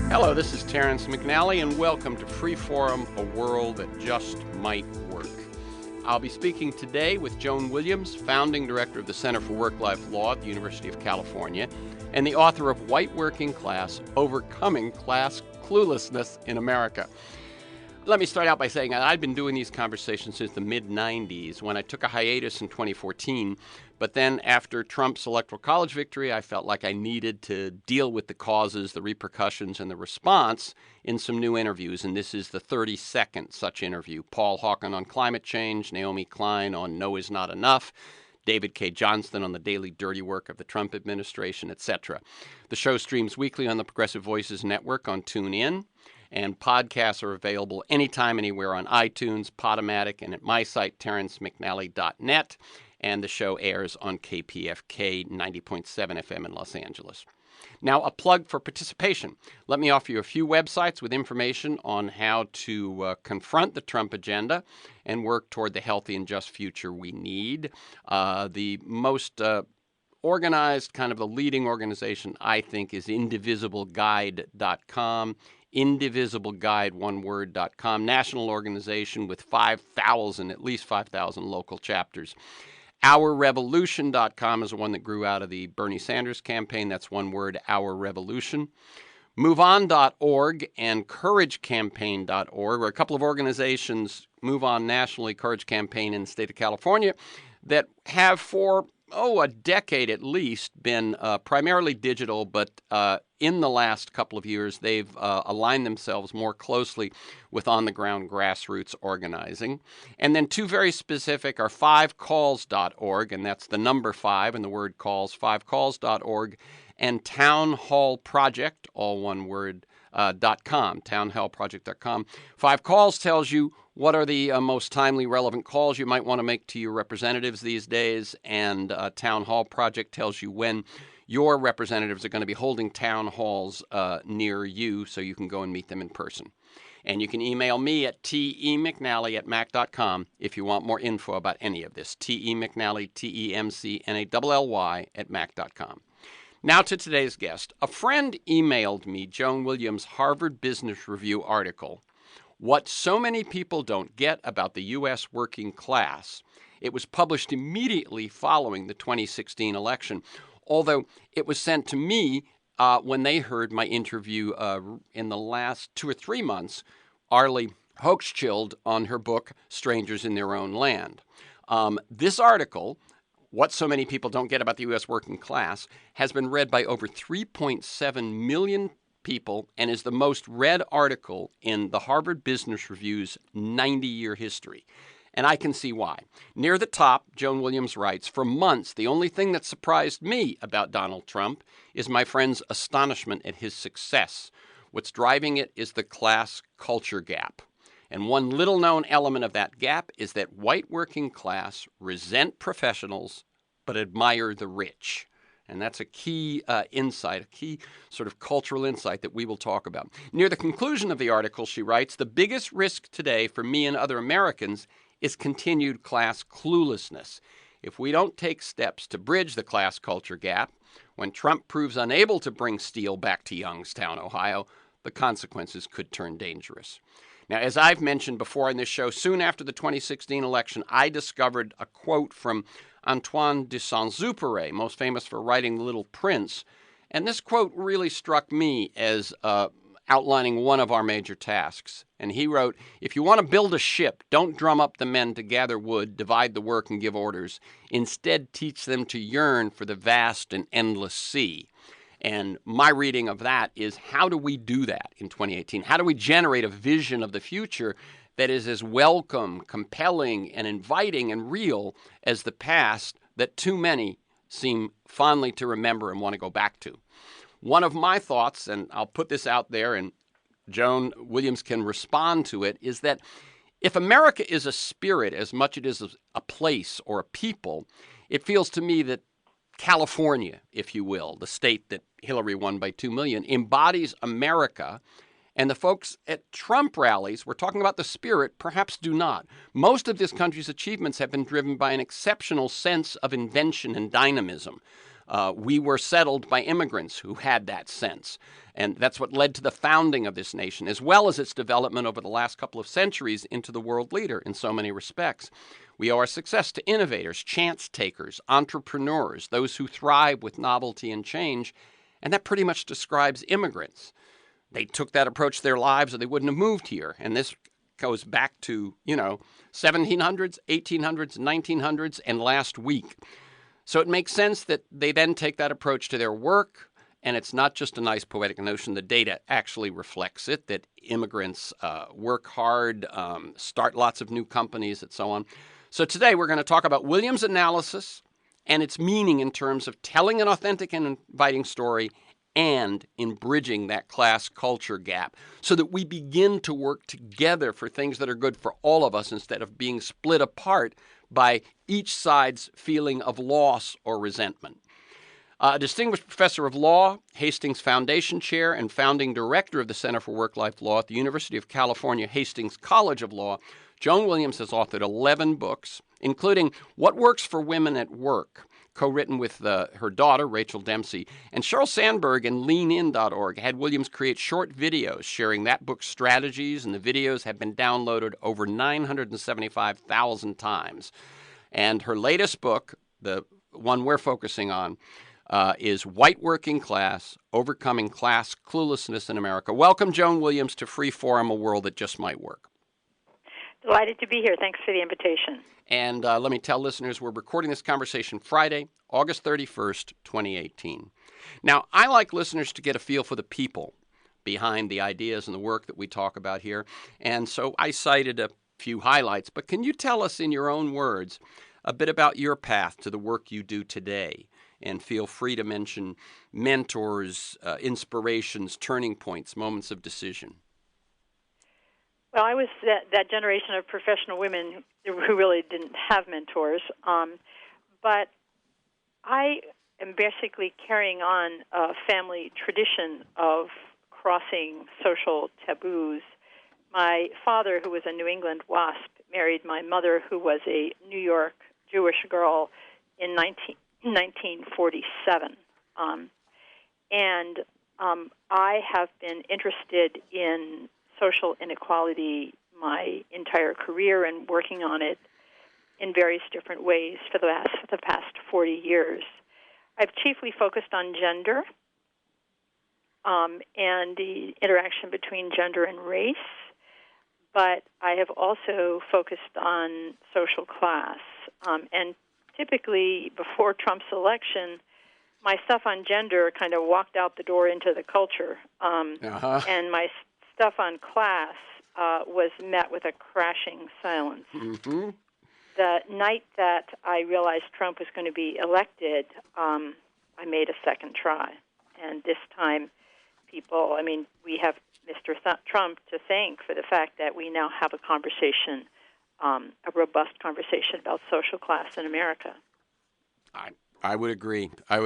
Hello, this is Terrence McNally, and welcome to Freeforum, a world that just might work. I'll be speaking today with JOAN Williams, founding director of the Center for Work-Life Law at the University of California, and the author of White Working Class, Overcoming Class Cluelessness in America. Let me start out by saying I've been doing these conversations since the mid-90s, when I took a hiatus in 2014. But then after Trump's electoral college victory, I felt like I needed to deal with the causes, the repercussions, and the response in some new interviews. And this is the 32nd such interview. Paul Hawken on climate change, Naomi Klein on No Is Not Enough, David K. Johnston on the daily dirty work of the Trump administration, etc. The show streams weekly on the Progressive Voices Network on TuneIn. And podcasts are available anytime, anywhere on iTunes, Podomatic, and at my site, terrencemcnally.net. And the show airs on KPFK 90.7 FM in Los Angeles. Now, a plug for participation. Let me offer you a few websites with information on how to confront the Trump agenda and work toward the healthy and just future we need. The most organized, kind of the leading organization, I think, is indivisibleguide.com. Indivisibleguide, one word.com, national organization with at least 5,000 local chapters. OurRevolution.com is the one that grew out of the Bernie Sanders campaign. That's one word, Our Revolution. MoveOn.org and CourageCampaign.org are a couple of organizations, Move On nationally, Courage Campaign in the state of California, that have for a decade at least, been primarily digital, but in the last couple of years, they've aligned themselves more closely with on-the-ground grassroots organizing. And then two very specific are 5calls.org, and that's the number 5 and the word calls, 5calls.org, and Town Hall Project, all one word, .com, townhallproject.com. 5 Calls tells you what are the most timely, relevant calls you might want to make to your representatives these days, and Town Hall Project tells you when your representatives are going to be holding town halls near you so you can go and meet them in person. And you can email me at temcnally@mac.com if you want more info about any of this. temcnally, temcnally @mac.com. Now to today's guest. A friend emailed me JOAN Williams' Harvard Business Review article, What So Many People Don't Get About the U.S. Working Class. It was published immediately following the 2016 election, although it was sent to me when they heard my interview in the last 2 or 3 months, Arlie Hochschild, on her book, Strangers in Their Own Land. This article, What So Many People Don't Get About the U.S. Working Class, has been read by over 3.7 million people and is the most read article in the Harvard Business Review's 90-year history. And I can see why. Near the top, JOAN Williams writes, For months, the only thing that surprised me about Donald Trump is my friend's astonishment at his success. What's driving it is the class culture gap. And one little-known element of that gap is that white working class resent professionals but admire the rich. And that's a key insight, a key sort of cultural insight that we will talk about. Near the conclusion of the article, she writes, The biggest risk today for me and other Americans is continued class cluelessness. If we don't take steps to bridge the class culture gap, when Trump proves unable to bring steel back to Youngstown, Ohio, the consequences could turn dangerous. Now, as I've mentioned before in this show, soon after the 2016 election, I discovered a quote from Antoine de Saint-Exupéry, most famous for writing The Little Prince. And this quote really struck me as outlining one of our major tasks. And he wrote, If you want to build a ship, don't drum up the men to gather wood, divide the work, and give orders. Instead, teach them to yearn for the vast and endless sea. And my reading of that is, how do we do that in 2018? How do we generate a vision of the future that is as welcome, compelling, and inviting and real as the past that too many seem fondly to remember and want to go back to? One of my thoughts, and I'll put this out there and JOAN Williams can respond to it, is that if America is a spirit as much as it is a place or a people, it feels to me that California, if you will, the state that Hillary won by 2 million, embodies America, and the folks at Trump rallies, we're talking about the spirit, perhaps do not. Most of this country's achievements have been driven by an exceptional sense of invention and dynamism. We were settled by immigrants who had that sense. And that's what led to the founding of this nation, as well as its development over the last couple of centuries into the world leader in so many respects. We owe our success to innovators, chance takers, entrepreneurs, those who thrive with novelty and change. And that pretty much describes immigrants. They took that approach to their lives or they wouldn't have moved here. And this goes back to, 1700s, 1800s, 1900s, and last week. So it makes sense that they then take that approach to their work. And it's not just a nice poetic notion. The data actually reflects it, that immigrants work hard, start lots of new companies, and so on. So today we're going to talk about Williams' analysis and its meaning in terms of telling an authentic and inviting story and in bridging that class culture gap so that we begin to work together for things that are good for all of us instead of being split apart by each side's feeling of loss or resentment. A distinguished professor of law, Hastings Foundation Chair, and founding director of the Center for Work-Life Law at the University of California Hastings College of Law, Joan Williams has authored 11 books, including What Works for Women at Work, co-written with her daughter, Rachel Dempsey. And Sheryl Sandberg and leanin.org had Williams create short videos sharing that book's strategies, and the videos have been downloaded over 975,000 times. And her latest book, the one we're focusing on, is White Working Class, Overcoming Class Cluelessness in America. Welcome, Joan Williams, to Freeform, a world that just might work. Delighted to be here. Thanks for the invitation. And let me tell listeners, we're recording this conversation Friday, August 31st, 2018. Now, I like listeners to get a feel for the people behind the ideas and the work that we talk about here. And so I cited a few highlights. But can you tell us in your own words a bit about your path to the work you do today? And feel free to mention mentors, inspirations, turning points, moments of decision. Well, I was that generation of professional women who really didn't have mentors. But I am basically carrying on a family tradition of crossing social taboos. My father, who was a New England WASP, married my mother, who was a New York Jewish girl in 1947. I have been interested in social inequality my entire career and working on it in various different ways for the past 40 years. I've chiefly focused on gender and the interaction between gender and race, but I have also focused on social class. And typically, before Trump's election, my stuff on gender kind of walked out the door into the culture, and my stuff on class was met with a crashing silence. Mm-hmm. The night that I realized Trump was going to be elected, I made a second try. And this time, we have Mr. Trump to thank for the fact that we now have a conversation, a robust conversation about social class in America. I would agree. I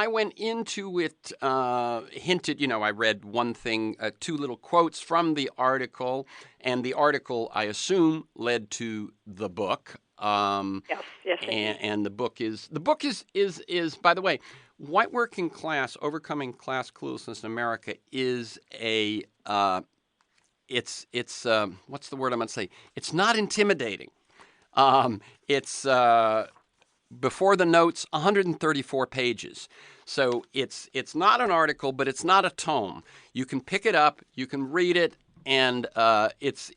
went into it hinted, I read one thing, two little quotes from the article, and the article, I assume, led to the book. Yes. And the book is by the way, White Working Class, Overcoming Class Cluelessness in America is a it's what's the word I'm going to say? It's not intimidating. It's before the notes, 134 pages. So it's not an article, but it's not a tome. You can pick it up, you can read it, and it's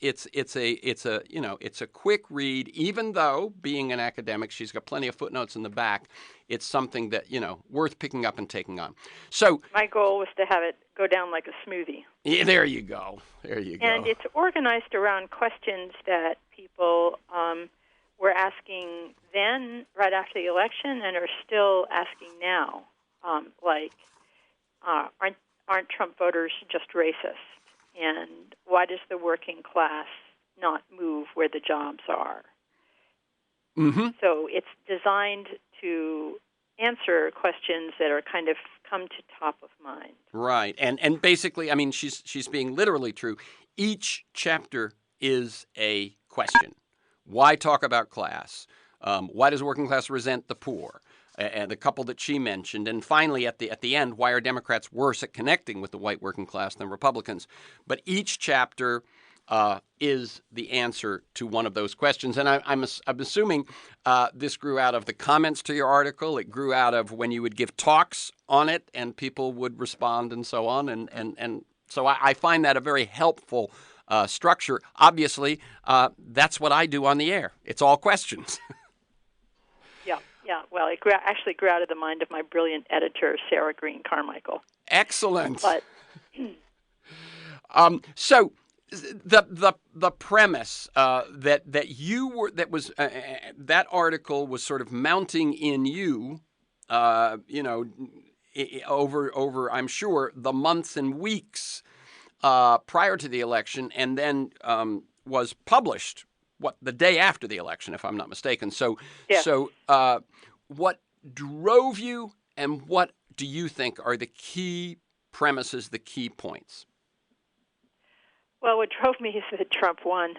a quick read. Even though, being an academic, she's got plenty of footnotes in the back. It's something that worth picking up and taking on. So my goal was to have it go down like a smoothie. Yeah, there you go. And it's organized around questions that people were asking then, right after the election, and are still asking now. Aren't Trump voters just racist? And why does the working class not move where the jobs are? Mm-hmm. So it's designed to answer questions that are kind of come to top of mind. Right. And basically, she's being literally true. Each chapter is a question. Why talk about class? Why does working class resent the poor? And the couple that she mentioned, and finally at the end, why are Democrats worse at connecting with the white working class than Republicans? But each chapter is the answer to one of those questions, and I'm assuming this grew out of the comments to your article. It grew out of when you would give talks on it, and people would respond, and so on. And so I find that a very helpful structure. Obviously, that's what I do on the air. It's all questions. Yeah. Well, it actually grew out of the mind of my brilliant editor, Sarah Green Carmichael. Excellent. But so the premise that you were that article was sort of mounting in you, over I'm sure the months and weeks prior to the election, and then was published the day after the election, if I'm not mistaken. So, yeah. What drove you, and what do you think are the key premises, the key points? Well, what drove me is that Trump won,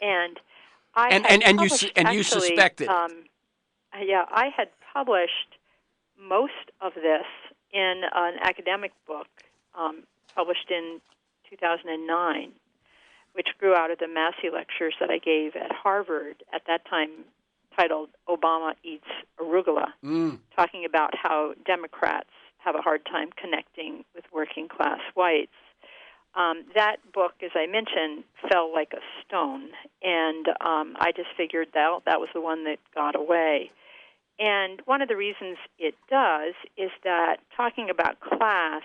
and you suspected. Yeah, I had published most of this in an academic book published in 2009, which grew out of the Massey lectures that I gave at Harvard at that time, titled "Obama Eats Arugula," talking about how Democrats have a hard time connecting with working class whites. That book, as I mentioned, fell like a stone, and I just figured that was the one that got away. And one of the reasons it does is that talking about class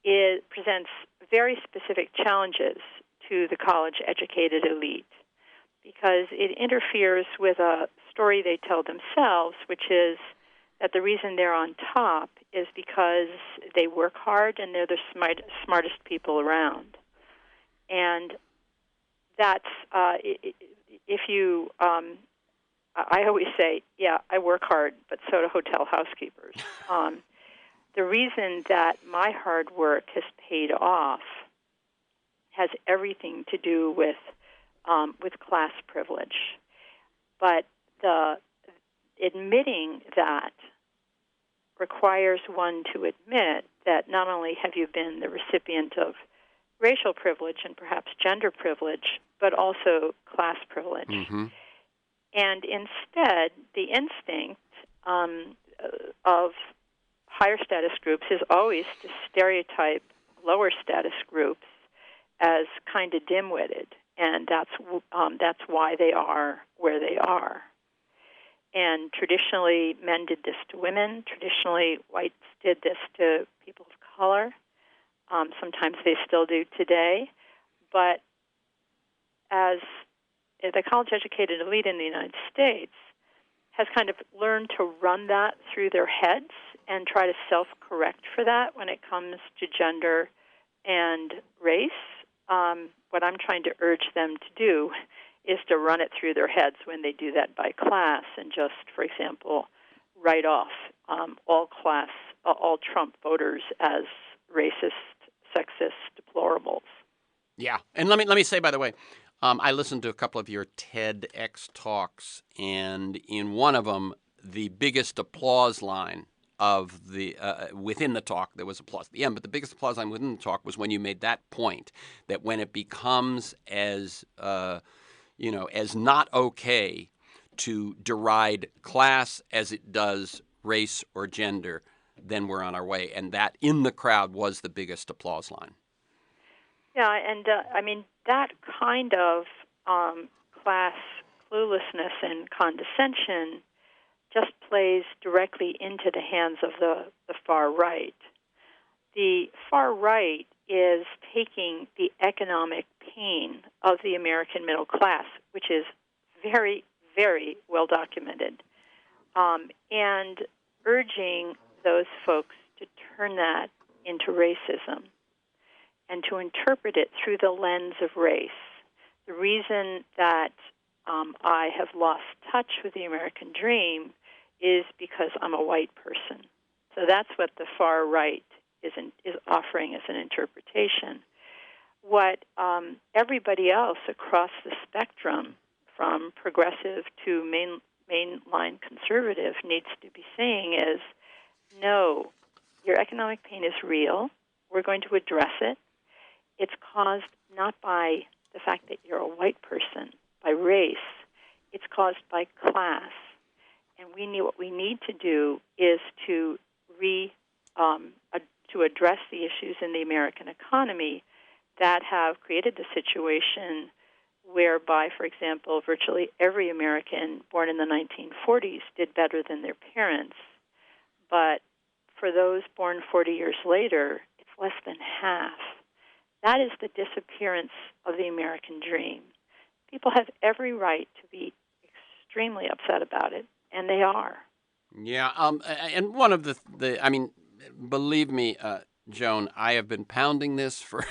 it presents very specific challenges to the college-educated elite, because it interferes with a story they tell themselves, which is that the reason they're on top is because they work hard and they're the smartest people around. And that's, if you, I always say, yeah, I work hard, but so do hotel housekeepers. The reason that my hard work has paid off has everything to do with class privilege. But admitting that requires one to admit that not only have you been the recipient of racial privilege and perhaps gender privilege, but also class privilege. Mm-hmm. And instead, the instinct of higher status groups is always to stereotype lower status groups as kind of dim-witted, and that's why they are where they are. And traditionally, men did this to women. Traditionally, whites did this to people of color. Sometimes they still do today. But as the college-educated elite in the United States has kind of learned to run that through their heads and try to self-correct for that when it comes to gender and race, what I'm trying to urge them to do is to run it through their heads when they do that by class and just, for example, write off all Trump voters as racist, sexist deplorables. Yeah, and let me say, by the way, I listened to a couple of your TEDx talks, and in one of them, the biggest applause line of the within the talk, there was applause at the end, but the biggest applause line within the talk was when you made that point that when it becomes as as not okay to deride class as it does race or gender, then we're on our way. And that in the crowd was the biggest applause line. Yeah, and I mean, that kind of class cluelessness and condescension just plays directly into the hands of the far right. The far right is taking the economic pain of the American middle class, which is very, very well documented, and urging those folks to turn that into racism and to interpret it through the lens of race. The reason that I have lost touch with the American dream is because I'm a white person. So that's what the far right is offering as an interpretation. What everybody else across the spectrum from progressive to mainline conservative needs to be saying is, no, your economic pain is real. We're going to address it. It's caused not by the fact that you're a white person, by race. It's caused by class. And what we need to do is to address the issues in the American economy that have created the situation whereby, for example, virtually every American born in the 1940s did better than their parents. But for those born 40 years later, it's less than half. That is the disappearance of the American dream. People have every right to be extremely upset about it, and they are. Yeah, and one of I mean, believe me, Joan, I have been pounding this for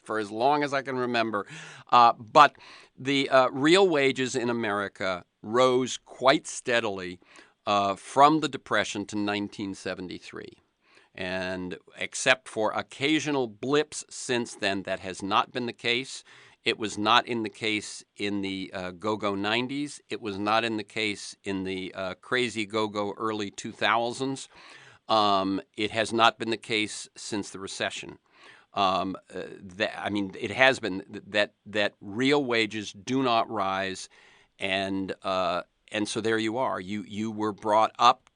for as long as I can remember. But the real wages in America rose quite steadily from the Depression to 1973. And except for occasional blips since then, that has not been the case. It was not in the case in the go-go 90s. It was not in the case in the crazy go-go early 2000s. It has not been the case since the recession. It has been that real wages do not rise, and so there you are. You were brought up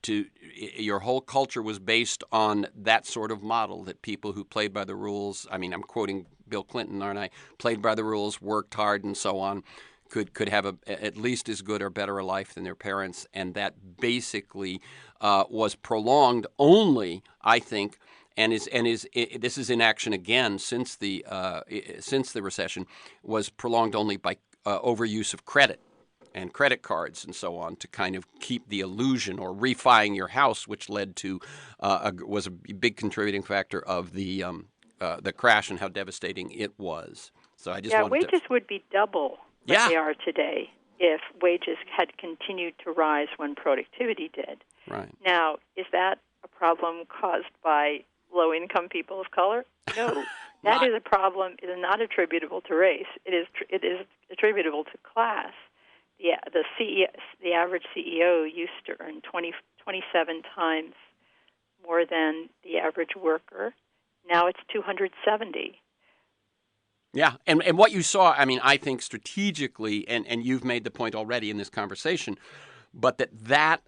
to, your whole culture was based on that sort of model, that people who played by the rules, I mean, I'm quoting Bill Clinton, aren't I? Played by the rules, worked hard, and so on, could have at least as good or better a life than their parents, and that basically was prolonged only, I think, this is in action again since the recession, was prolonged only by overuse of credit and credit cards and so on, to kind of keep the illusion, or refining your house, which led to was a big contributing factor of the crash and how devastating it was. So I just wanted wages would be double what they are today if wages had continued to rise when productivity did. Right. Now, is that a problem caused by low-income people of color? No. That is a problem. It is not attributable to race. It is attributable to class. The average CEO used to earn 27 times more than the average worker. Now it's 270. Yeah, and what you saw, I mean, I think strategically, and you've made the point already in this conversation, but that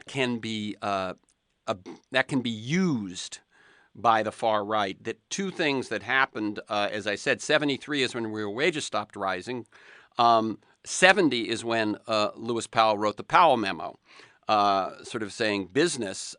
can be used by the far right. That two things that happened, as I said, 73 is when real wages stopped rising. 70 is when Lewis Powell wrote the Powell Memo, sort of saying, business,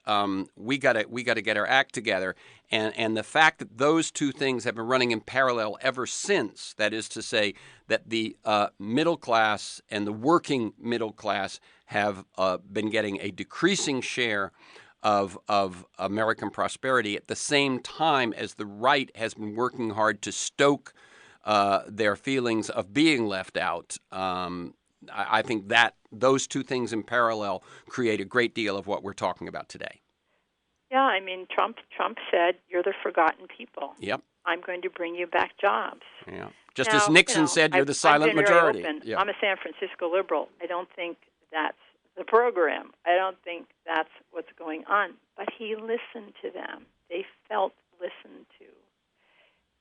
we got to get our act together. And the fact that those two things have been running in parallel ever since, that is to say that the middle class and the working middle class have been getting a decreasing share of American prosperity at the same time as the right has been working hard to stoke their feelings of being left out. I think that those two things in parallel create a great deal of what we're talking about today. Yeah, I mean, Trump said, "You're the forgotten people." Yep. I'm going to bring you back jobs. Yeah. Just as Nixon said, "You're the silent majority." Yeah. I'm a San Francisco liberal. I don't think that's the program. I don't think that's what's going on. But he listened to them. They felt listened to.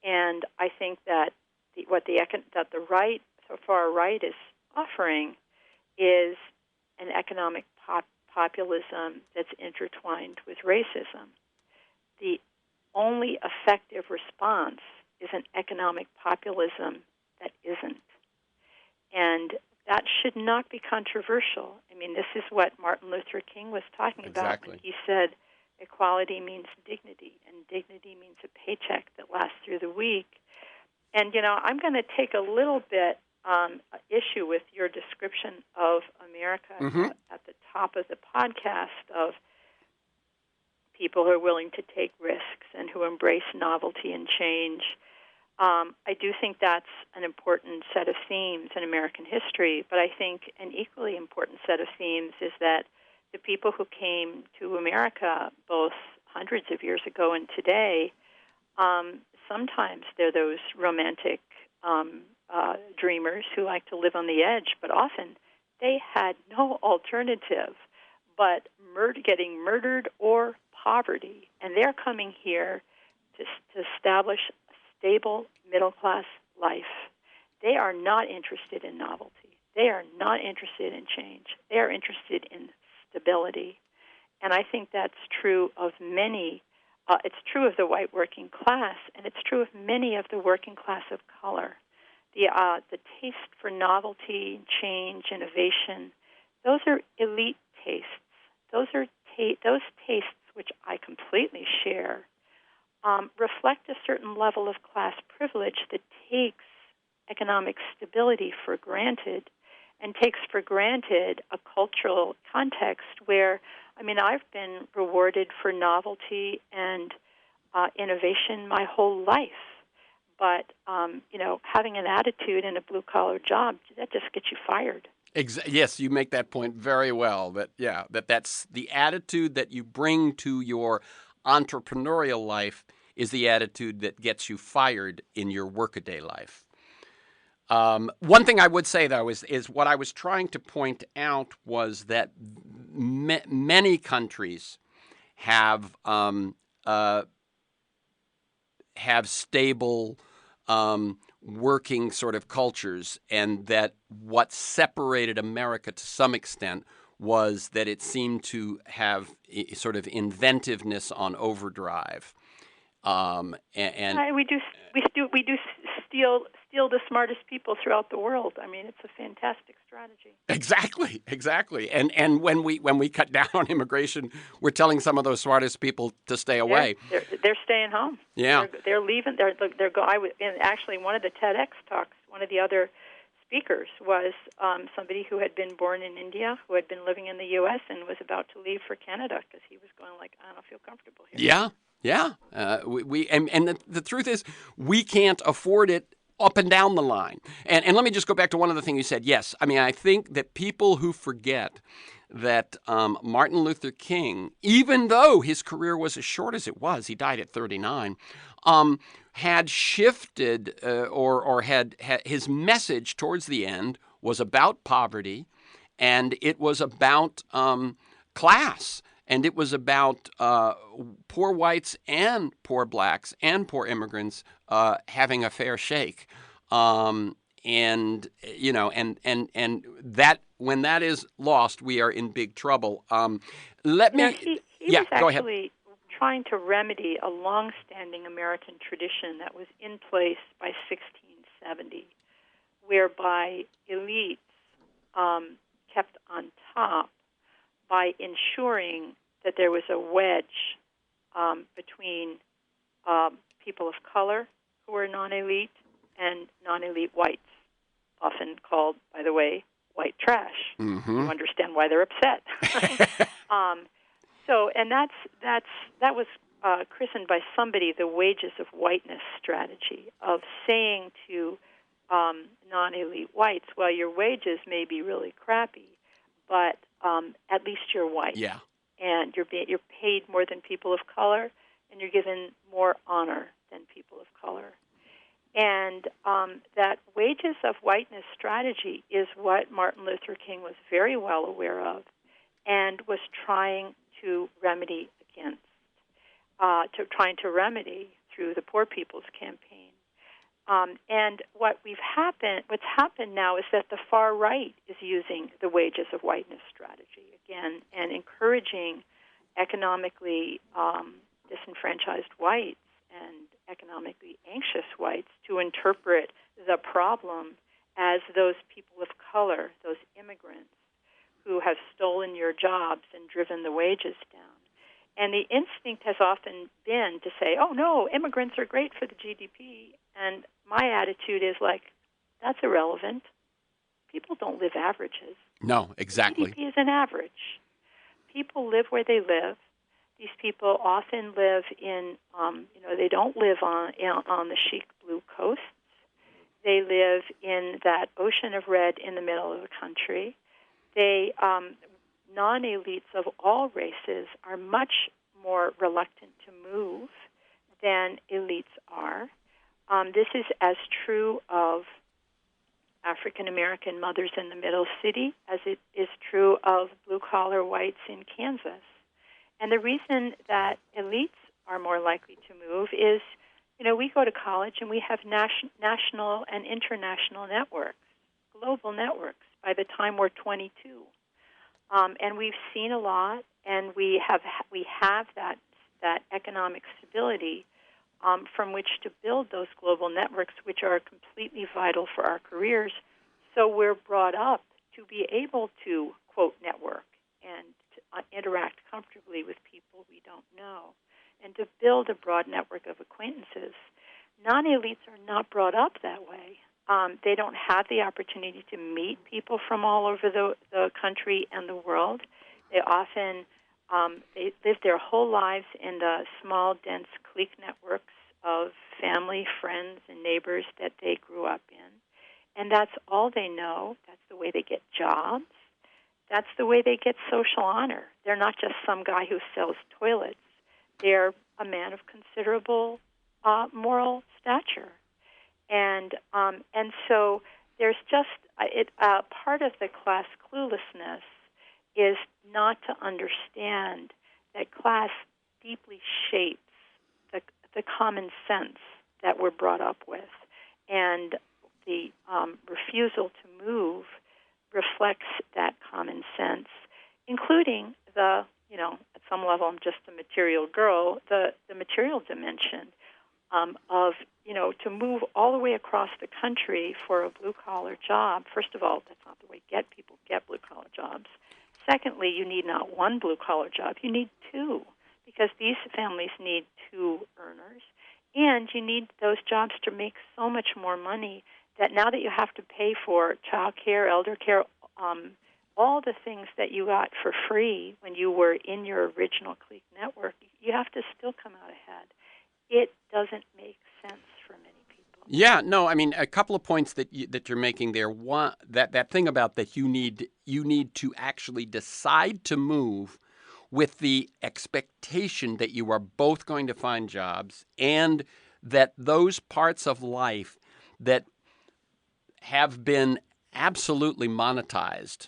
And I think that the right, so far right, is offering is an economic populism that's intertwined with racism. The only effective response is an economic populism that isn't. And that should not be controversial. I mean, this is what Martin Luther King was talking about when he said equality means dignity, and dignity means a paycheck that lasts through the week. And, I'm going to take a little bit issue with your description of America at the top of the podcast, of people who are willing to take risks and who embrace novelty and change. I do think that's an important set of themes in American history, but I think an equally important set of themes is that the people who came to America both hundreds of years ago and today, sometimes they're those romantic dreamers who like to live on the edge, but often they had no alternative but getting murdered or poverty. And they're coming here to establish a stable middle-class life. They are not interested in novelty. They are not interested in change. They are interested in stability. And I think that's true of many. It's true of the white working class, and it's true of many of the working class of color. The taste for novelty, change, innovation, those are elite tastes. Those tastes, which I completely share, reflect a certain level of class privilege that takes economic stability for granted and takes for granted a cultural context where, I've been rewarded for novelty and innovation my whole life. But, having an attitude in a blue-collar job, that just gets you fired. Yes, you make that point very well. That's the attitude that you bring to your entrepreneurial life is the attitude that gets you fired in your workaday life. One thing I would say, though, is what I was trying to point out was that many countries have stable working sort of cultures, and that what separated America to some extent was that it seemed to have sort of inventiveness on overdrive. We do steal the smartest people throughout the world. It's a fantastic strategy. Exactly. And when we cut down on immigration, we're telling some of those smartest people to stay away. They're staying home. Yeah, they're leaving. Actually, one of the TEDx talks, one of the other speakers was somebody who had been born in India, who had been living in the U.S. and was about to leave for Canada because he was going I don't feel comfortable here. Yeah. The truth is, we can't afford it up and down the line. And let me just go back to one other thing you said. Yes, I think that people who forget that Martin Luther King, even though his career was as short as it was, he died at 39, had shifted or had his message towards the end was about poverty, and it was about class. And it was about poor whites and poor blacks and poor immigrants having a fair shake, and that when that is lost, we are in big trouble. He was go ahead. Actually trying to remedy a long-standing American tradition that was in place by 1670, whereby elites kept on top by ensuring that there was a wedge between people of color who were non-elite and non-elite whites, often called, by the way, white trash. Mm-hmm. You understand why they're upset. That was christened by somebody the wages of whiteness strategy, of saying to non-elite whites, well, your wages may be really crappy, but at least you're white. Yeah. And you're paid more than people of color, and you're given more honor than people of color. And that wages of whiteness strategy is what Martin Luther King was very well aware of and was trying to remedy against, trying to remedy through the Poor People's Campaign. And what's happened now is that the far right is using the wages of whiteness strategy again and encouraging economically disenfranchised whites and economically anxious whites to interpret the problem as those people of color, those immigrants who have stolen your jobs and driven the wages down. And the instinct has often been to say, oh, no, immigrants are great for the GDP. And my attitude is that's irrelevant. People don't live averages. No, exactly. GDP is an average. People live where they live. These people often live in, they don't live on the chic blue coasts. They live in that ocean of red in the middle of the country. They, non-elites of all races are much more reluctant to move than elites are. This is as true of African American mothers in the middle city as it is true of blue-collar whites in Kansas. And the reason that elites are more likely to move is, we go to college and we have national and international networks, global networks, by the time we're 22. And we've seen a lot, and we have that economic stability from which to build those global networks, which are completely vital for our careers. So we're brought up to be able to, quote, network and to interact comfortably with people we don't know, and to build a broad network of acquaintances. Non-elites are not brought up that way. They don't have the opportunity to meet people from all over the country and the world. They often they live their whole lives in the small, dense clique networks of family, friends, and neighbors that they grew up in. And that's all they know. That's the way they get jobs. That's the way they get social honor. They're not just some guy who sells toilets. They're a man of considerable moral stature. And so there's just part of the class cluelessness is not to understand that class deeply shapes the common sense that we're brought up with, and the refusal to move reflects that common sense, including at some level, I'm just a material girl, the material dimension of, to move all the way across the country for a blue-collar job. First of all, that's not the way people get blue-collar jobs. Secondly, you need not one blue-collar job, you need two, because these families need two earners, and you need those jobs to make so much more money that now that you have to pay for child care, elder care, all the things that you got for free when you were in your original clique network, you have to still come out ahead. It doesn't make sense for many people. Yeah, no, I mean, a couple of points that you're making there. One, that thing about that you need to actually decide to move with the expectation that you are both going to find jobs, and that those parts of life that have been absolutely monetized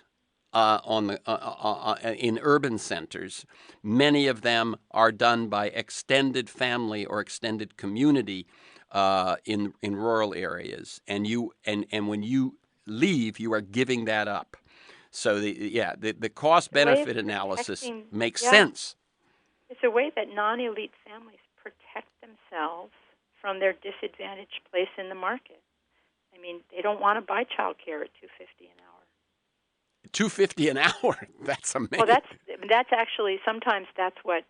in urban centers, many of them are done by extended family or extended community in rural areas, and when you leave, you are giving that up. So the cost benefit analysis makes sense. It's a way that non-elite families protect themselves from their disadvantaged place in the market. I mean, they don't want to buy child care at $2.50 an hour. $2.50 an hour? That's amazing. Well, that's actually, sometimes that's what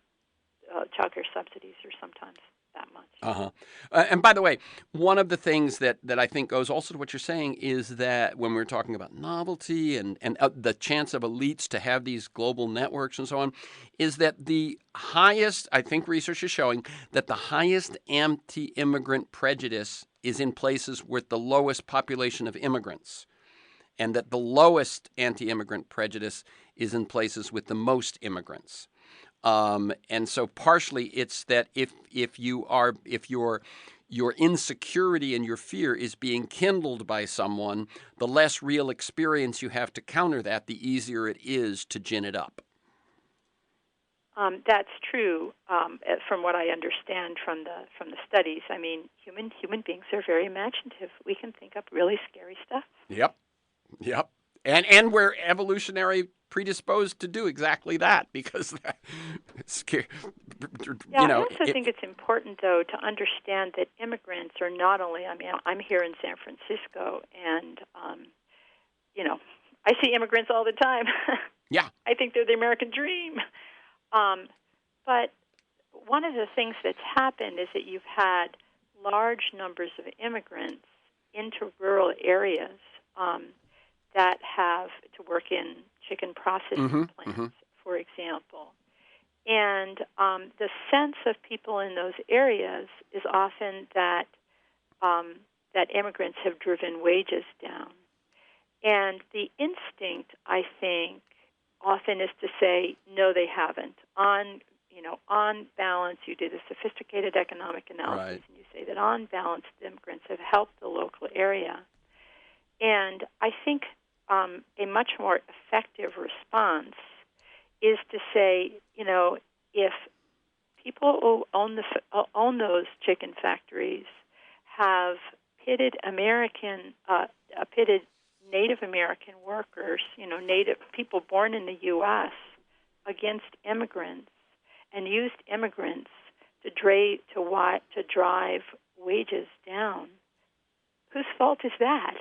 child care subsidies are, sometimes that much. And by the way, one of the things that I think goes also to what you're saying is that when we're talking about novelty and the chance of elites to have these global networks and so on, is that the highest, I think research is showing, that the highest anti-immigrant prejudice is in places with the lowest population of immigrants, and that the lowest anti-immigrant prejudice is in places with the most immigrants. And so partially it's that if your insecurity and your fear is being kindled by someone, the less real experience you have to counter that, the easier it is to gin it up. That's true, from what I understand from the studies. I mean, human beings are very imaginative. We can think up really scary stuff. Yep. And we're evolutionary predisposed to do exactly that, because it's scary. I also think it's important, though, to understand that immigrants are not only, I'm here in San Francisco, and, I see immigrants all the time. Yeah. I think they're the American dream. But one of the things that's happened is that you've had large numbers of immigrants into rural areas that have to work in chicken processing plants, for example. And the sense of people in those areas is often that immigrants have driven wages down. And the instinct, I think, often is to say, no, they haven't. On balance, you do the sophisticated economic analysis, and you say that on balance, the immigrants have helped the local area. And I think a much more effective response is to say, if people who own those chicken factories have pitted pitted Native American workers, Native people born in the U.S. against immigrants, and used immigrants to drive wages down. Whose fault is that?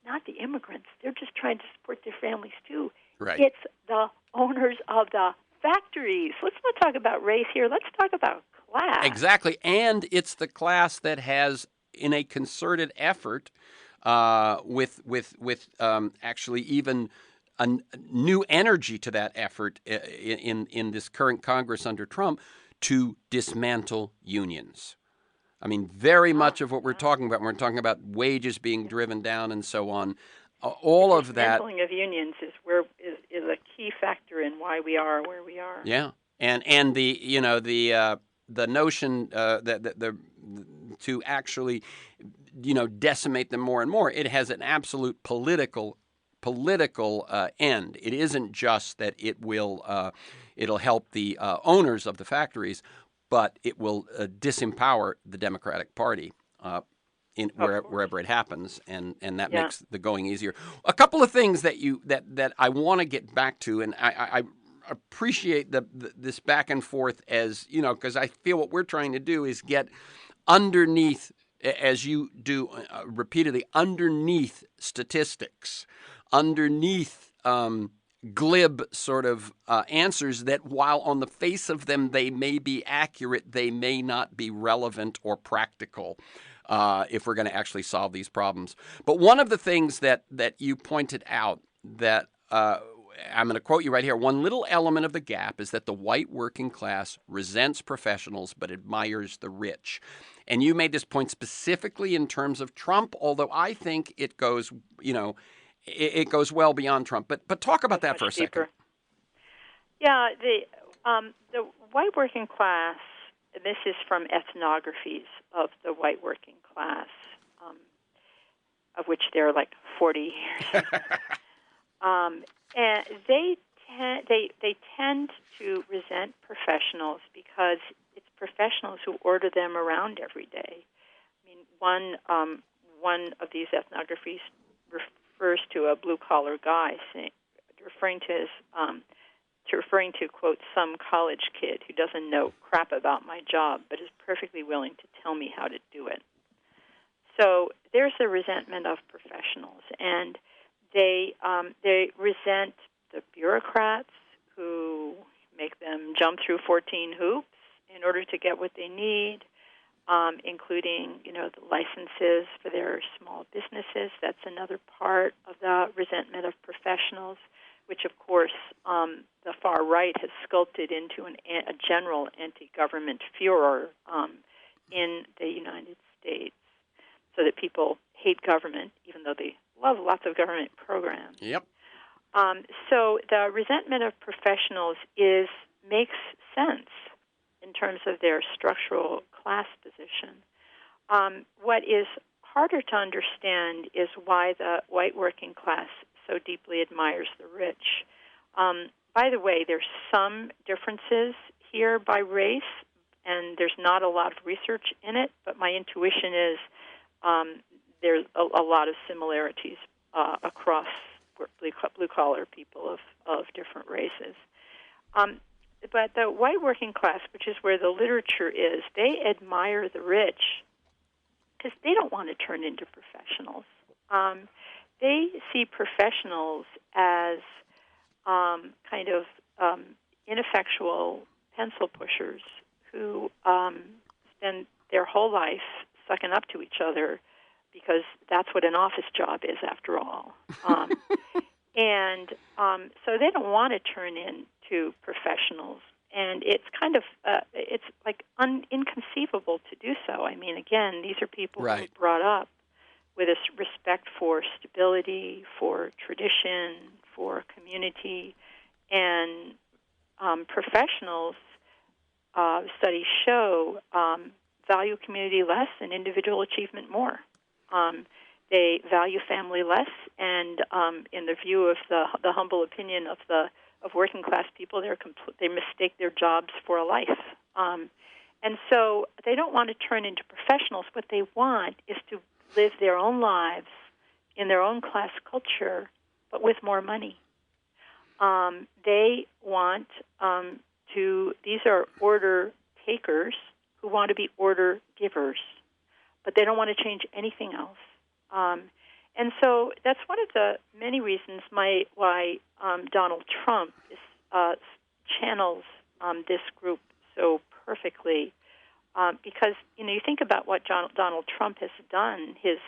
Not the immigrants. They're just trying to support their families too. Right. It's the owners of the factories. Let's not talk about race here. Let's talk about class. Exactly. And it's the class that has, in a concerted effort, with actually even a new energy to that effort in this current Congress under Trump, to dismantle unions. I mean, very much of what we're talking about, when we're talking about wages being driven down and so on, all of that. Dismantling of unions is a key factor in why we are where we are. Yeah, and the notion that to actually decimate them more and more, it has an absolute political end. It isn't just that it'll help the owners of the factories, but it will disempower the Democratic Party wherever it happens, and that makes the going easier. A couple of things that I want to get back to, and I appreciate this back and forth, as because I feel what we're trying to do is get underneath, as you do repeatedly, underneath statistics, underneath glib sort of answers that, while on the face of them they may be accurate, they may not be relevant or practical if we're going to actually solve these problems. But one of the things that you pointed out, that I'm going to quote you right here: one little element of the gap is that the white working class resents professionals but admires the rich. And you made this point specifically in terms of Trump, although I think it goes, it goes well beyond Trump. But talk about that for a second. Yeah, the white working class. This is from ethnographies of the white working class, of which there are like 40 years. And they tend to resent professionals because it's professionals who order them around every day. I mean, one of these ethnographies refers to a blue-collar guy referring to, quote, some college kid who doesn't know crap about my job but is perfectly willing to tell me how to do it. So there's the resentment of professionals, and they resent the bureaucrats who make them jump through 14 hoops in order to get what they need, including, the licenses for their small businesses. That's another part of the resentment of professionals, which, of course, the far right has sculpted into a general anti-government furor in the United States, so that people hate government, even though they love lots of government programs. Yep. So the resentment of professionals makes sense in terms of their structural class position. What is harder to understand is why the white working class so deeply admires the rich. By the way, there's some differences here by race, and there's not a lot of research in it, but my intuition is there's a lot of similarities across blue-collar people of different races. But the white working class, which is where the literature is, they admire the rich because they don't want to turn into professionals. They see professionals as kind of ineffectual pencil pushers who spend their whole life sucking up to each other, because that's what an office job is, after all. And so they don't want to turn into professionals. And it's kind of, it's like inconceivable to do so. I mean, again, these are people who are brought up with a respect for stability, for tradition, for community. And professionals, studies show, value community less and individual achievement more. They value family less, and in the view of the humble opinion of working class people, they mistake their jobs for a life. And so they don't want to turn into professionals. What they want is to live their own lives in their own class culture, but with more money. They want these are order takers who want to be order givers, but they don't want to change anything else. And so that's one of the many reasons why Donald Trump channels this group so perfectly, because you think about what Donald Trump has done his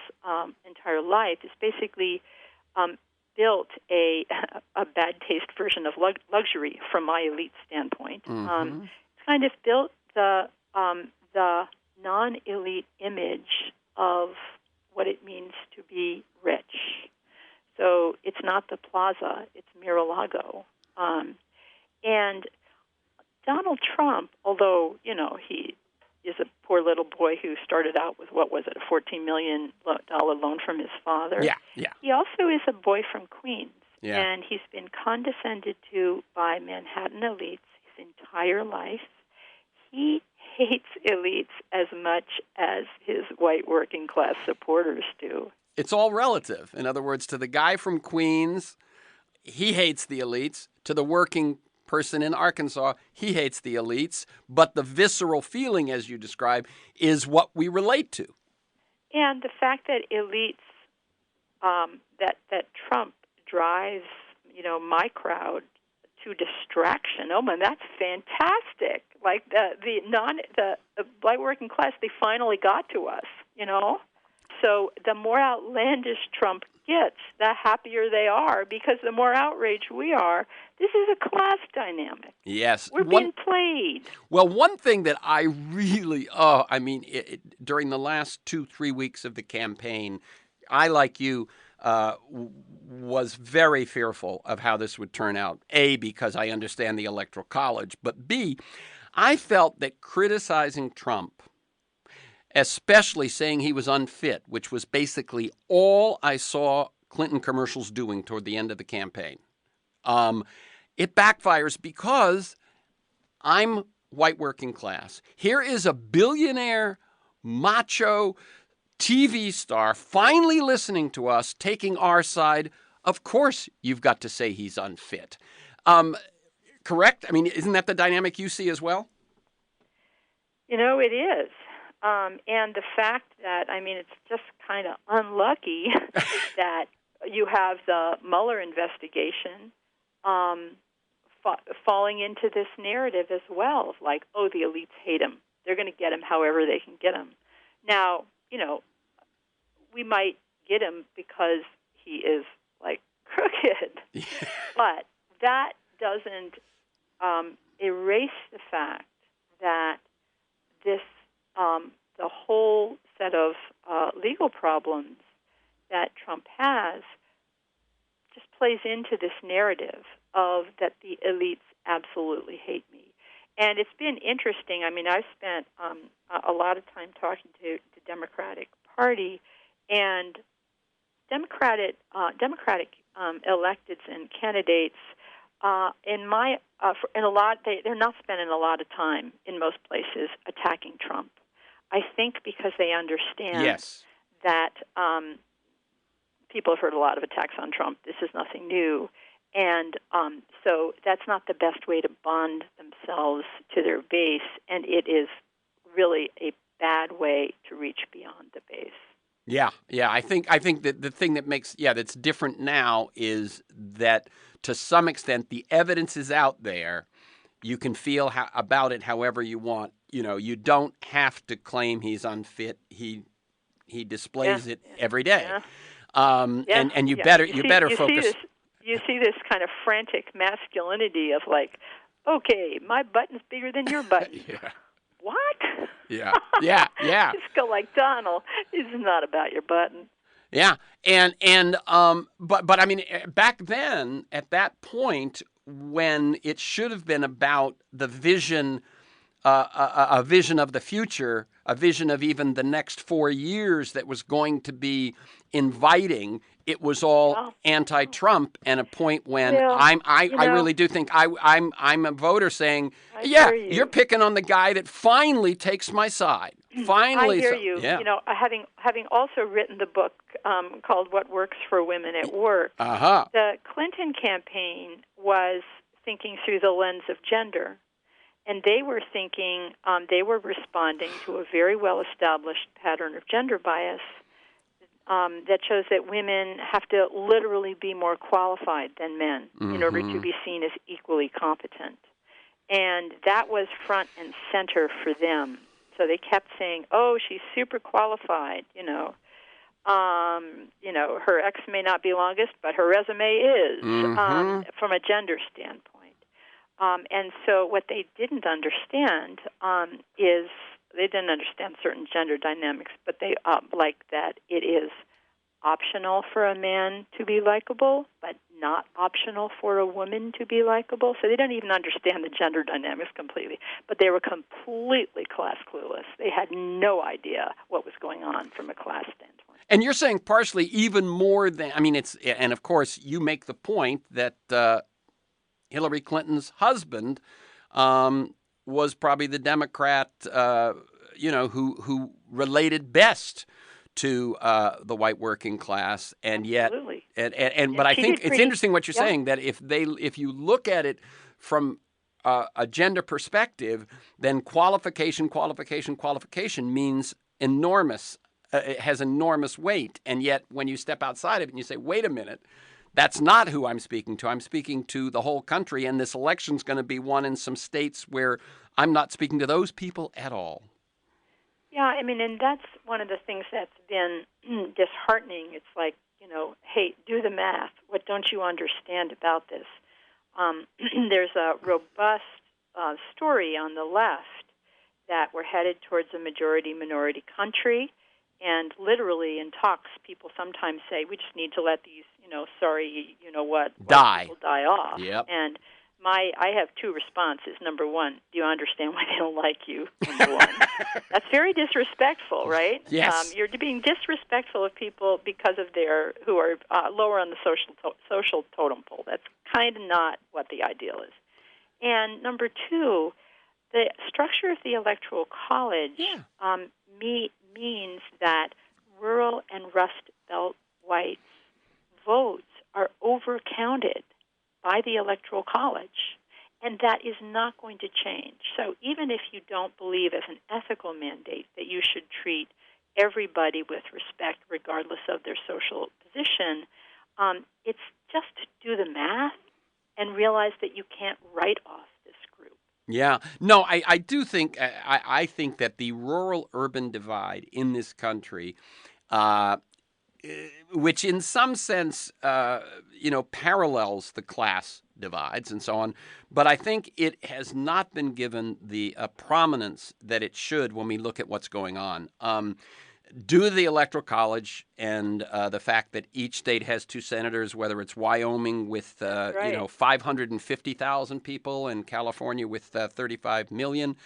entire life is basically built a bad taste version of luxury from my elite standpoint. Mm-hmm. It's kind of built the non-elite image of what it means to be rich. So it's not the Plaza, it's Mar-a-Lago. And Donald Trump, although, he is a poor little boy who started out with, a $14 million loan from his father. Yeah. He also is a boy from Queens. Yeah. And he's been condescended to by Manhattan elites his entire life. He hates elites as much as his white working class supporters do. It's all relative. In other words, to the guy from Queens, he hates the elites. To the working person in Arkansas, he hates the elites. But the visceral feeling, as you describe, is what we relate to. And the fact that elites, that Trump drives, my crowd to distraction. Oh man, that's fantastic! Like the white working class, they finally got to us. So the more outlandish Trump gets, the happier they are, because the more outraged we are. This is a class dynamic. Yes. We're being played. Well, one thing that I really, during the last 2-3 weeks of the campaign, I, like you, was very fearful of how this would turn out. A, because I understand the Electoral College, but B, I felt that criticizing Trump, especially saying he was unfit, which was basically all I saw Clinton commercials doing toward the end of the campaign, it backfires because I'm white working class. Here is a billionaire, macho TV star finally listening to us, taking our side. Of course, you've got to say he's unfit. Correct? I mean, isn't that the dynamic you see as well? It is. And the fact that, it's just kind of unlucky that you have the Mueller investigation falling into this narrative as well, of like, the elites hate him. They're going to get him however they can get him. Now, we might get him because he is, like, crooked. But that doesn't erase the fact that this the whole set of legal problems that Trump has just plays into this narrative of that the elites absolutely hate me. And it's been interesting. I've spent a lot of time talking to the Democratic Party, and Democratic electeds and candidates they're not spending a lot of time in most places attacking Trump. I think because they understand that people have heard a lot of attacks on Trump. This is nothing new. And so that's not the best way to bond themselves to their base, and it is really a bad way to reach beyond the base. Yeah. I think that the thing that makes that's different now is that to some extent the evidence is out there. You can feel about it however you want. You don't have to claim he's unfit. He displays it every day. Yeah. And you better focus. You see this kind of frantic masculinity of like, okay, my button's bigger than your button. What? Yeah. Just go like, Donald, this is not about your button. Yeah, but back then, at that point, when it should have been about the vision, a vision of the future, a vision of even the next 4 years that was going to be inviting. It was all Oh, anti-Trump, and a point when well, I really do think I'm a voter saying, I yeah, hear you're you. picking on the guy that finally takes my side. I Finally, hear so, you. yeah. Having also written the book called "What Works for Women at Work," Uh-huh. the Clinton campaign was thinking through the lens of gender, and they were thinking they were responding to a very well-established pattern of gender bias that shows that women have to literally be more qualified than men in order to be seen as equally competent. And that was front and center for them. So they kept saying, "Oh, she's super qualified." Her ex may not be longest, but her resume is from a gender standpoint. And so what they didn't understand is they didn't understand certain gender dynamics, but they like that it is optional for a man to be likable, but not optional for a woman to be likable. So they don't even understand the gender dynamics completely. But they were completely class clueless. They had no idea what was going on from a class standpoint. And you're saying partially even more than, and of course you make the point that Hillary Clinton's husband was probably the Democrat, who related best to the white working class, and yet, Absolutely. but I think it's interesting what you're saying, that if you look at it from a gender perspective, then qualification means enormous. It has enormous weight, and yet when you step outside of it and you say, "Wait a minute, that's not who I'm speaking to. I'm speaking to the whole country, and this election's going to be won in some states where I'm not speaking to those people at all." Yeah, and that's one of the things that's been disheartening. It's like, hey, do the math. What don't you understand about this? There's a robust story on the left that we're headed towards a majority-minority country. And literally in talks, people sometimes say, we just need to let these, die. People die off. Yep. And I have two responses. Number one, do you understand why they don't like you? Number one. That's very disrespectful, right? Yes. You're being disrespectful of people because of who are lower on the social totem pole. That's kind of not what the ideal is. And number two, the structure of the Electoral College means that rural and Rust Belt whites' votes are overcounted by the Electoral College, and that is not going to change. So even if you don't believe as an ethical mandate that you should treat everybody with respect regardless of their social position, it's just to do the math and realize that you can't write off this group. Yeah. No, I do think, I think that the rural-urban divide in this country, which in some sense, parallels the class divides and so on, but I think it has not been given the prominence that it should when we look at what's going on. Due to the Electoral College and the fact that each state has two senators, whether it's Wyoming with 550,000 people and California with 35 million,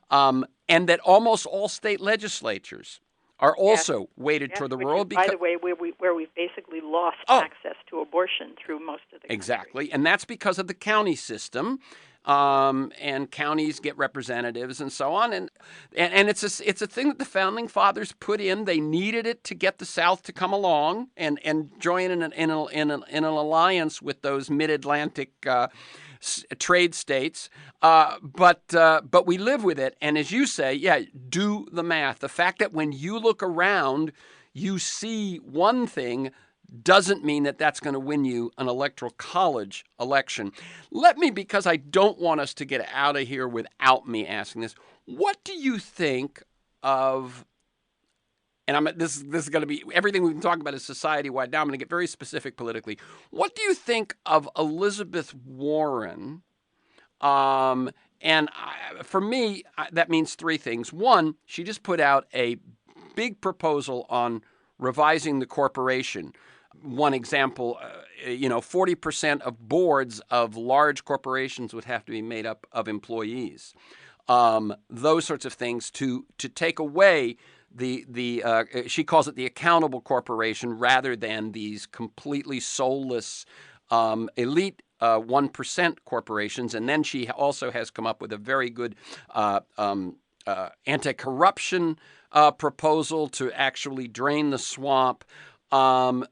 and that almost all state legislatures are also weighted toward the rural. By the way, where we've basically lost access to abortion through most of the country. Exactly, and that's because of the county system. And counties get representatives and so on, and it's a thing that the founding fathers put in. They needed it to get the South to come along and join in an alliance with those mid-Atlantic trade states. But we live with it, and as you say, do the math. The fact that when you look around, you see one thing doesn't mean that that's going to win you an Electoral College election. Let me, because I don't want us to get out of here without me asking this, what do you think of, and this is going to be, everything we've been talking about is society-wide. Now I'm going to get very specific politically. What do you think of Elizabeth Warren? For me, that means three things. One, she just put out a big proposal on revising the corporation. One example, 40% of boards of large corporations would have to be made up of employees. those sorts of things to take away she calls it the accountable corporation rather than these completely soulless elite 1% corporations. And then she also has come up with a very good anti-corruption proposal to actually drain the swamp. I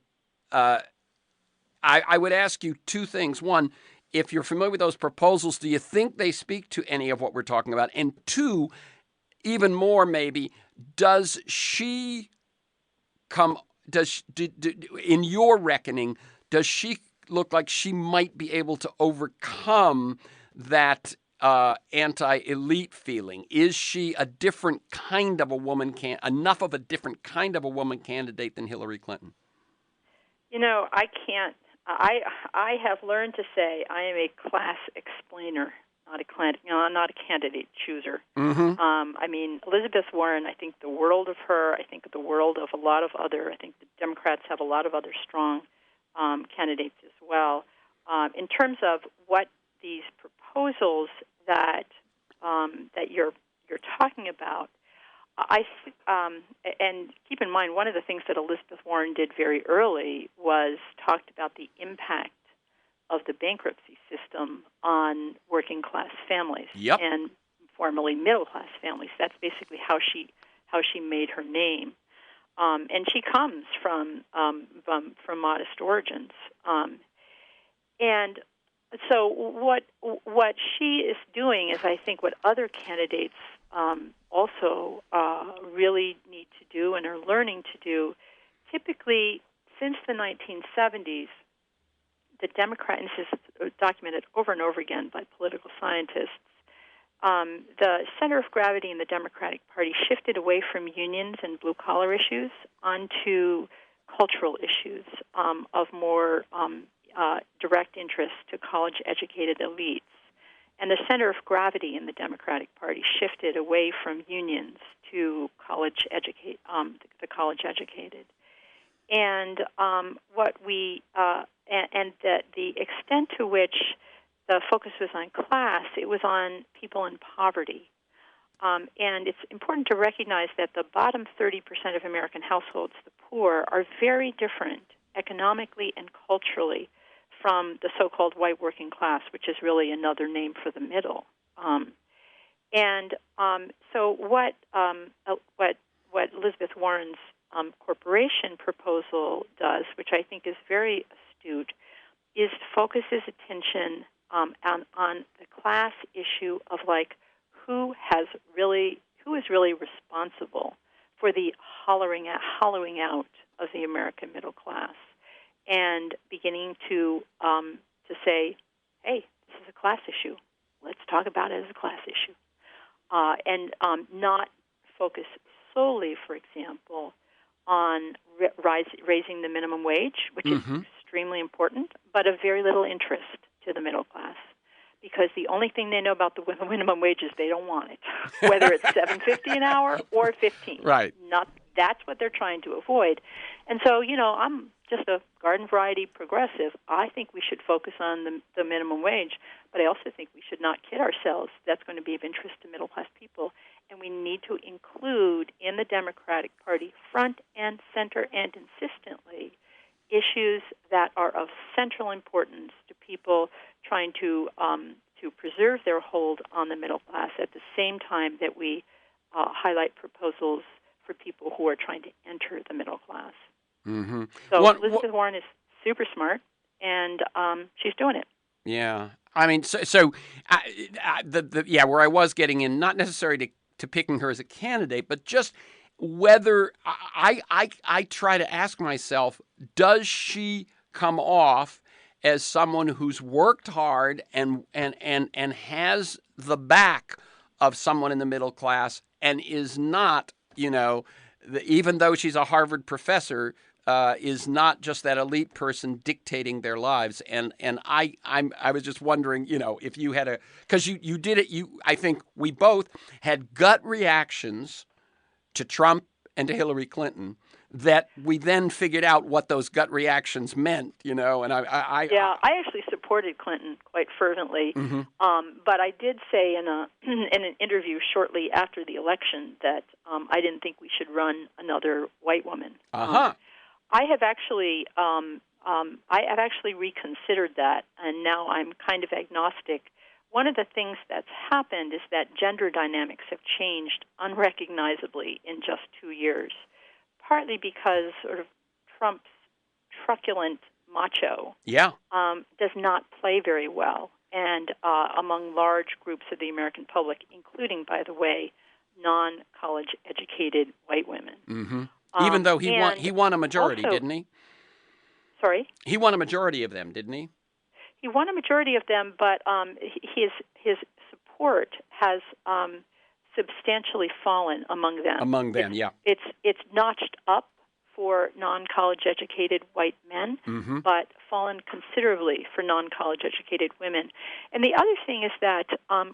would ask you two things. One, if you're familiar with those proposals, do you think they speak to any of what we're talking about? And two, even more maybe, does she in your reckoning, does she look like she might be able to overcome that anti-elite feeling? Is she a different kind of a woman, enough of a different kind of a woman candidate than Hillary Clinton? I can't. I have learned to say I am a class explainer, not a candidate chooser. Elizabeth Warren, I think the world of her. I think the world of a lot of other. I think the Democrats have a lot of other strong candidates as well. In terms of what these proposals that you're talking about, and keep in mind, one of the things that Elizabeth Warren did very early was talked about the impact of the bankruptcy system on working class families and formerly middle class families. That's basically how she made her name, and she comes from modest origins, and so what she is doing is, I think, what other candidates also really need to do and are learning to do. Typically, since the 1970s, the Democrat, and this is documented over and over again by political scientists, the center of gravity in the Democratic Party shifted away from unions and blue-collar issues onto cultural issues of more direct interest to college-educated elites. And the center of gravity in the Democratic Party shifted away from unions to the college-educated. And the extent to which the focus was on class, it was on people in poverty. And it's important to recognize that the bottom 30% of American households, the poor, are very different economically and culturally from the so-called white working class, which is really another name for the middle. So what Elizabeth Warren's corporation proposal does, which I think is very astute, is focuses attention on the class issue of who is really responsible for the hollowing out of the American middle class, and beginning to say, hey, this is a class issue. Let's talk about it as a class issue, and not focus solely, for example, on raising the minimum wage, which is extremely important, but of very little interest to the middle class, because the only thing they know about the minimum wage is they don't want it, whether it's $7.50 an hour or $15. Right. That's what they're trying to avoid. And so, I'm just a garden variety progressive. I think we should focus on the minimum wage, but I also think we should not kid ourselves. That's going to be of interest to middle class people, and we need to include in the Democratic Party front and center and insistently issues that are of central importance to people trying to preserve their hold on the middle class, at the same time that we highlight proposals for people who are trying to enter the middle class. Mm-hmm. So Elizabeth Warren is super smart, and she's doing it. Yeah, I mean, where I was getting in, not necessarily to picking her as a candidate, but just whether I try to ask myself, does she come off as someone who's worked hard and has the back of someone in the middle class, and is not, even though she's a Harvard professor, is not just that elite person dictating their lives. And I was just wondering, if you had because you did it, I think we both had gut reactions to Trump and to Hillary Clinton that we then figured out what those gut reactions meant, and I actually supported Clinton quite fervently. Mm-hmm. But I did say in an interview shortly after the election that I didn't think we should run another white woman. Uh-huh. I have actually reconsidered that, and now I'm kind of agnostic. One of the things that's happened is that gender dynamics have changed unrecognizably in just 2 years, partly because sort of Trump's truculent macho does not play very well, and among large groups of the American public, including, by the way, non-college educated white women. Mm-hmm. Even though he won a majority, also, didn't he? Sorry? He won a majority of them, didn't he? He won a majority of them, but his support has substantially fallen among them. It's notched up for non-college educated white men, mm-hmm. but fallen considerably for non-college educated women. And the other thing is that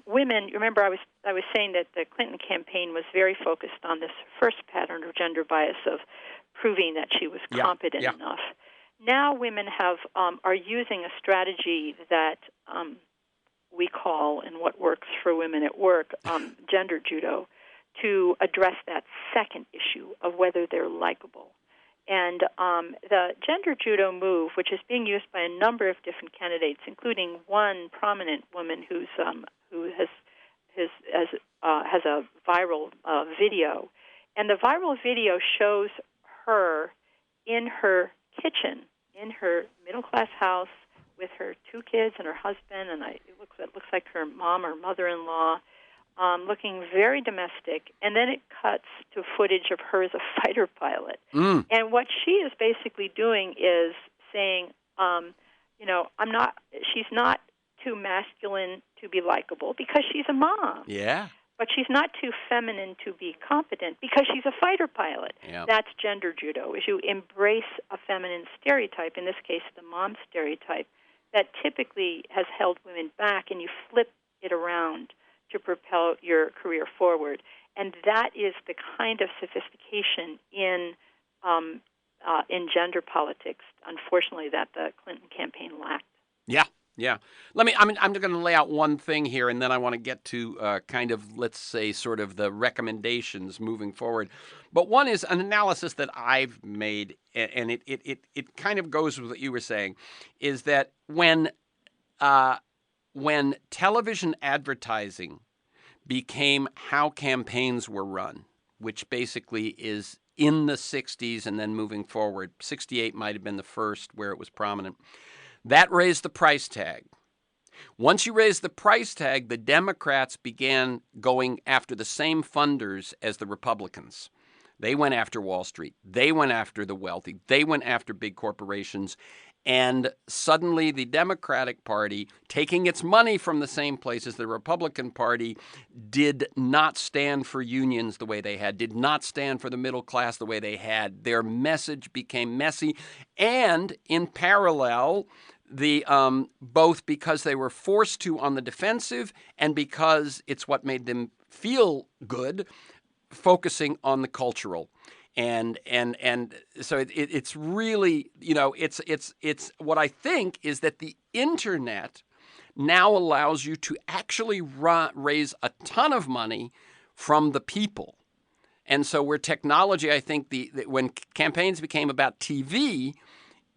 women. Remember, I was saying that the Clinton campaign was very focused on this first pattern of gender bias of proving that she was competent enough. Now women are using a strategy that we call, and what works for women at work, gender judo, to address that second issue of whether they're likable. And the gender judo move, which is being used by a number of different candidates, including one prominent woman who has a viral video, and the viral video shows her in her kitchen, in her middle-class house, with her 2 kids and her husband, and it looks like her mom or mother-in-law, looking very domestic. And then it cuts to footage of her as a fighter pilot. Mm. And what she is basically doing is saying, she's not too masculine to be likable because she's a mom. Yeah. But she's not too feminine to be competent because she's a fighter pilot. Yep. That's gender judo, is you embrace a feminine stereotype, in this case the mom stereotype, that typically has held women back, and you flip it around to propel your career forward. And that is the kind of sophistication in gender politics, unfortunately, that the Clinton campaign lacked. Yeah. Yeah. I'm just going to lay out one thing here, and then I want to get to kind of, let's say, sort of the recommendations moving forward. But one is an analysis that I've made, and it kind of goes with what you were saying, is that when television advertising became how campaigns were run, which basically is in the 60s and then moving forward, 68 might have been the first where it was prominent, that raised the price tag. Once you raised the price tag, the Democrats began going after the same funders as the Republicans. They went after Wall Street. They went after the wealthy. They went after big corporations. And suddenly the Democratic Party, taking its money from the same place as the Republican Party, did not stand for unions the way they had, did not stand for the middle class the way they had. Their message became messy. And in parallel, both because they were forced to on the defensive and because it's what made them feel good, focusing on the cultural. And so it's really, it's what I think is that the internet now allows you to actually raise a ton of money from the people. And so where technology, I think when campaigns became about TV,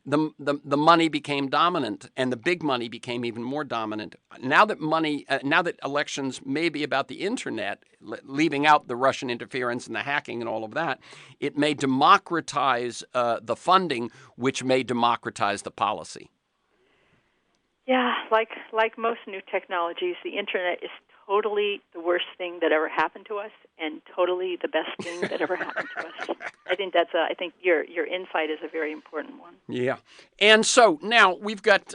the money became dominant, and the big money became even more dominant. Now that elections may be about the internet, leaving out the Russian interference and the hacking and all of that, it may democratize the funding, which may democratize the policy. Yeah, like most new technologies, the internet is totally the worst thing that ever happened to us, and totally the best thing that ever happened to us. I think your insight is a very important one. Yeah, and so now we've got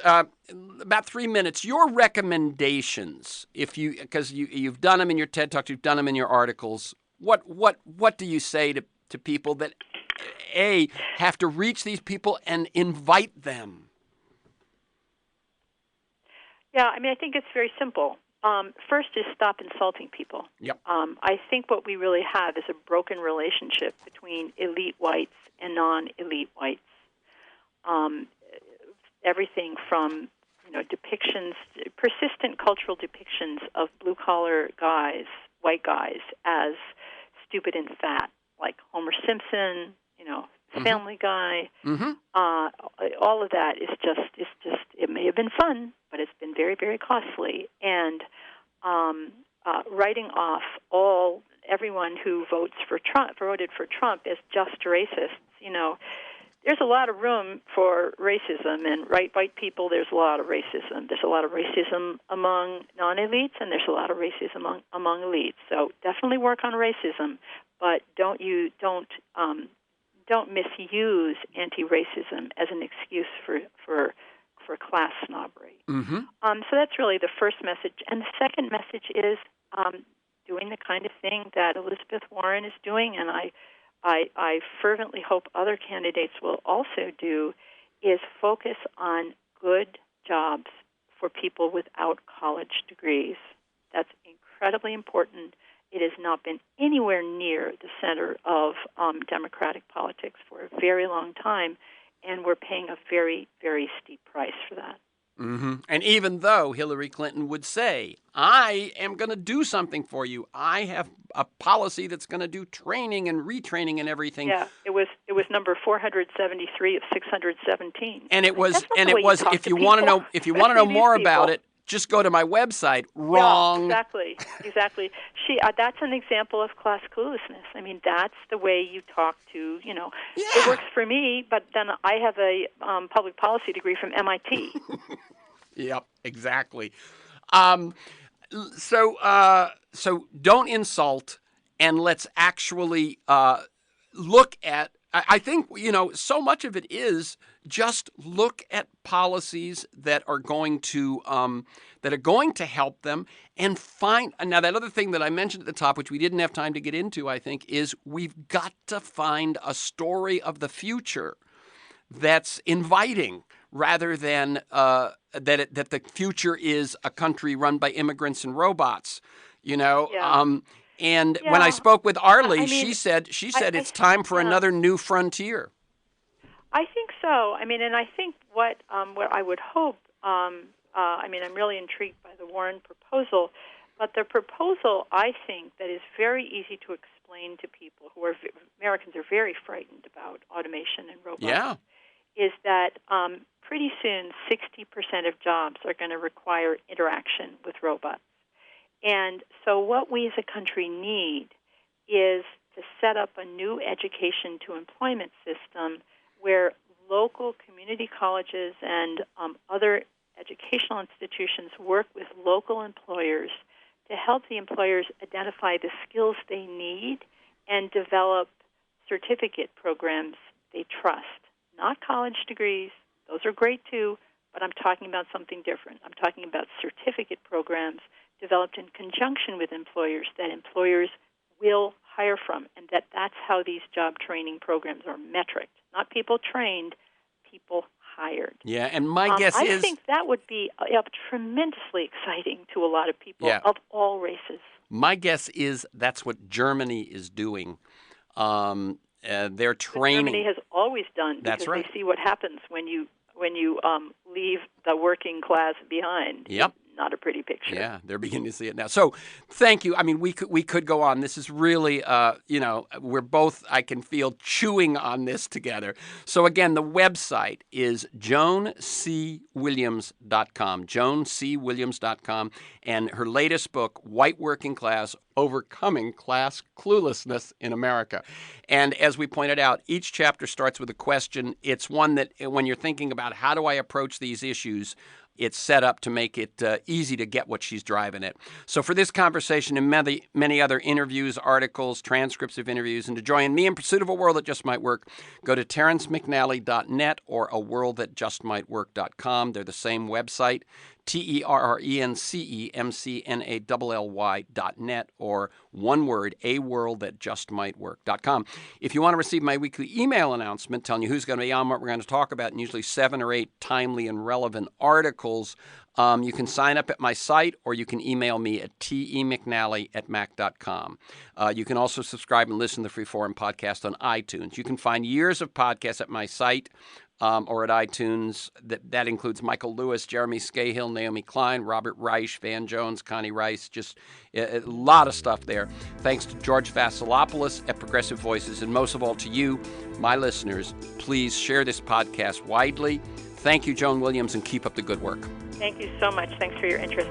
about 3 minutes. Your recommendations, because you've done them in your TED Talks, you've done them in your articles. What do you say to people that have to reach these people and invite them? Yeah, I think it's very simple. First is stop insulting people. Yep. I think what we really have is a broken relationship between elite whites and non-elite whites. Everything from depictions, persistent cultural depictions of blue-collar guys, white guys, as stupid and fat, like Homer Simpson, Family Guy. All of that is just. It may have been fun, but it's been very, very costly. And writing off everyone who voted for Trump as just racists. There's a lot of room for racism, and white people, there's a lot of racism. There's a lot of racism among non-elites, and there's a lot of racism among elites. So definitely work on racism, but don't misuse anti-racism as an excuse for class snobbery. So that's really the first message. And the second message is doing the kind of thing that Elizabeth Warren is doing, and I fervently hope other candidates will also do, is focus on good jobs for people without college degrees. That's incredibly important. It has not been anywhere near the center of Democratic politics for a very long time, and we're paying a very, very steep price for that. And even though Hillary Clinton would say, I am going to do something for you, I have a policy that's going to do training and retraining and everything. Yeah, it was number 473 of 617. And it was if you want to know more about it, just go to my website. Wrong. Yeah, exactly. That's an example of class cluelessness. I mean, that's the way you talk to, It works for me, but then I have a public policy degree from MIT. Yep, exactly. So don't insult, and let's actually look at. I think so much of it is just look at policies that are going to help them, and find. Now, that other thing that I mentioned at the top, which we didn't have time to get into, I think, is we've got to find a story of the future that's inviting, rather than that the future is a country run by immigrants and robots. Yeah. And when I spoke with Arlie, she said it's time for another new frontier. I think so. I mean, and I think what I would hope. I'm really intrigued by the Warren proposal, but the proposal, I think, that is very easy to explain to people Americans are very frightened about automation and robots. Yeah. Is that pretty soon 60% of jobs are going to require interaction with robots. And so what we as a country need is to set up a new education to employment system where local community colleges and other educational institutions work with local employers to help the employers identify the skills they need and develop certificate programs they trust. Not college degrees. Those are great too, but I'm talking about something different. I'm talking about certificate programs developed in conjunction with employers that employers will hire from, and that's how these job training programs are metriced. Not people trained, people hired. Yeah, and my guess is... I think that would be tremendously exciting to a lot of people of all races. My guess is that's what Germany is doing. They're training. Germany has always done, because That's right. They see what happens when you leave the working class behind. Yep. Not a pretty picture. Yeah, they're beginning to see it now. So, thank you. I mean, we could go on. This is really, we're both, I can feel, chewing on this together. So, again, the website is joancwilliams.com, joancwilliams.com, and her latest book, White Working Class, Overcoming Class Cluelessness in America. And as we pointed out, each chapter starts with a question. It's one that, when you're thinking about how do I approach these issues, it's set up to make it easy to get what she's driving at. So for this conversation and many other interviews, articles, transcripts of interviews, and to join me in pursuit of a world that just might work, go to terencemcnally.net or aworldthatjustmightwork.com. They're the same website, terencemcnally.net, or one word, aworldthatjustmightwork.com. If you want to receive my weekly email announcement telling you who's going to be on, what we're going to talk about, and usually 7 or 8 timely and relevant articles, you can sign up at my site, or you can email me at temcnally@mac.com. You can also subscribe and listen to the Freeform podcast on iTunes. You can find years of podcasts at my site, or at iTunes. That includes Michael Lewis, Jeremy Scahill, Naomi Klein, Robert Reich, Van Jones, Connie Rice, just a lot of stuff there. Thanks to George Vasilopoulos at Progressive Voices, and most of all to you, my listeners. Please share this podcast widely. Thank you, Joan Williams, and keep up the good work. Thank you so much. Thanks for your interest.